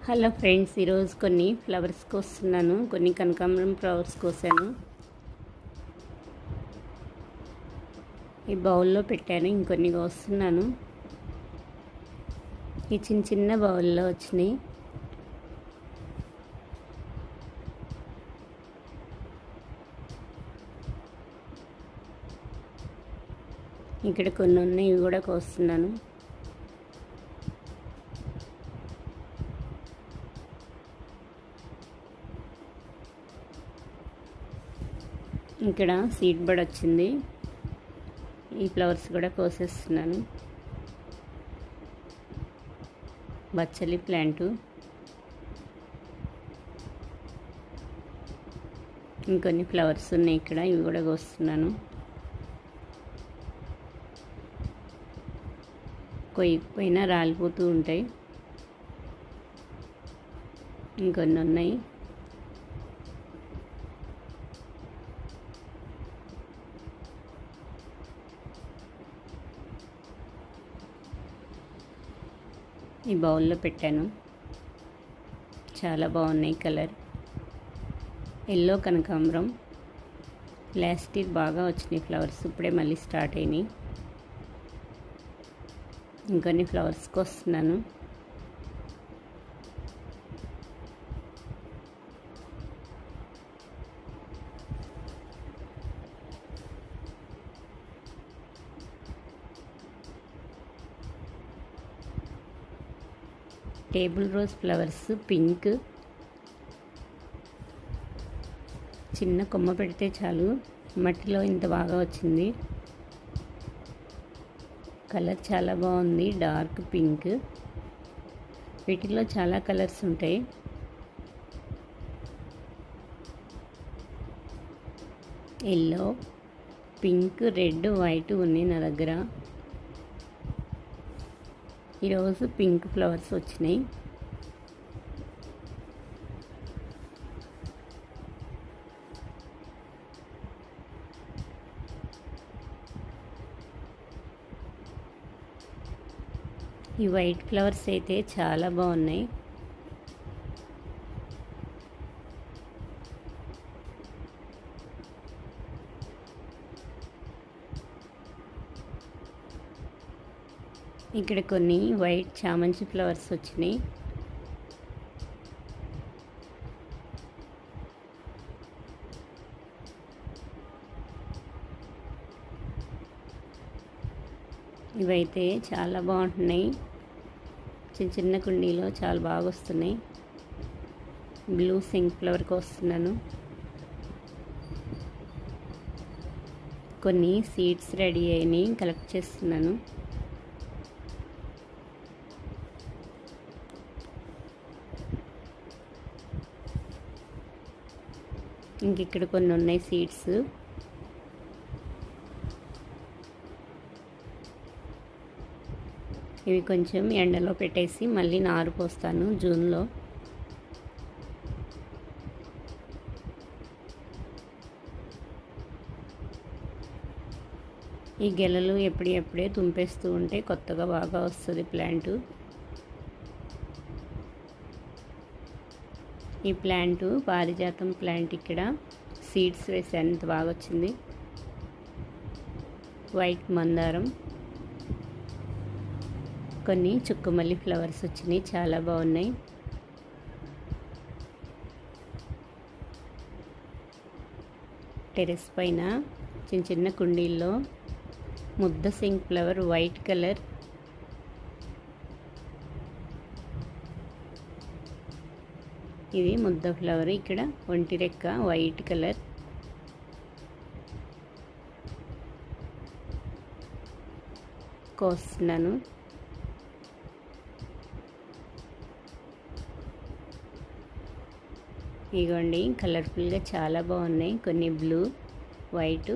Hello friends, ఈరోజు కొన్ని flowers కోస్తున్నాను. కొన్ని కనకాంబరం ఫ్లవర్స్ కోసాను. ఈ బౌల్లో పెట్టాను. ఇంకొన్ని కోస్తున్నాను. ఈ చిన్న చిన్న బౌల్లో వచ్చినాయి. ఇక్కడ కొన్ని ఉన్నాయి, ఇవి కూడా కోస్తున్నాను. ఇక్కడ సీడ్ బడ్ వచ్చింది. ఈ ఫ్లవర్స్ కూడా కోసేస్తున్నాను. బచ్చలి ప్లాంటు, ఇంకొన్ని ఫ్లవర్స్ ఉన్నాయి ఇక్కడ, ఇవి కూడా కోస్తున్నాను. కొయ్యకపోయినా రాలిపోతూ ఉంటాయి. ఇంకొన్ని ఉన్నాయి. ఈ బౌల్లో పెట్టాను. చాలా బాగున్నాయి. కలర్ ఎల్లో కనకాంబరం. లాస్ట్ ఇయర్ బాగా వచ్చినాయి ఫ్లవర్స్, ఇప్పుడే మళ్ళీ స్టార్ట్ అయినాయి. ఇంకొన్ని ఫ్లవర్స్కి వస్తున్నాను. Table rose flowers pink. చిన్న కొమ్మ పెడితే చాలు, మట్టిలో ఇంత బాగా వచ్చింది. కలర్ చాలా బాగుంది, డార్క్ పింక్. వీటిలో చాలా కలర్స్ ఉంటాయి. ఎల్లో, పింక్, రెడ్, వైట్ ఉన్నాయి నా దగ్గర. ఈరోజు పింక్ ఫ్లవర్స్ వచ్చినాయి. ఈ వైట్ ఫ్లవర్స్ అయితే చాలా బాగున్నాయి. ఇక్కడ కొన్ని వైట్ చామంతి ఫ్లవర్స్ వచ్చినాయి. ఇవైతే చాలా బాగుంటున్నాయి. చిన్న చిన్న కుండీలో చాలా బాగా వస్తున్నాయి. బ్లూ సింక్ ఫ్లవర్కి వస్తున్నాను. కొన్ని సీడ్స్ రెడీ అయినాయి, కలెక్ట్ చేస్తున్నాను. ఇంకిక్కడ కొన్ని ఉన్నాయి సీడ్స్. ఇవి కొంచెం ఎండలో పెట్టేసి మళ్ళీ నారు పోస్తాను జూన్లో. ఈ గెలలు ఎప్పుడే తుంపేస్తూ ఉంటే కొత్తగా బాగా వస్తుంది ప్లాంటు. ఈ ప్లాంటు పారిజాతం ప్లాంట్. ఇక్కడ సీడ్స్ వేసాను, ఎంత బాగా వచ్చింది. వైట్ మందారం, కొన్ని చుక్కమల్లి ఫ్లవర్స్ వచ్చినాయి, చాలా బాగున్నాయి. టెరెస్ పైన చిన్న చిన్న కుండీల్లో ముద్ద సింక్ ఫ్లవర్ వైట్ కలర్. ఇది ముద్ద ఫ్లవర్. ఇక్కడ ఒంటి రెక్క వైట్ కలర్. కోస్తున్నాను. ఇగోండి, కలర్ఫుల్గా చాలా బాగున్నాయి. కొన్ని బ్లూ, వైట్,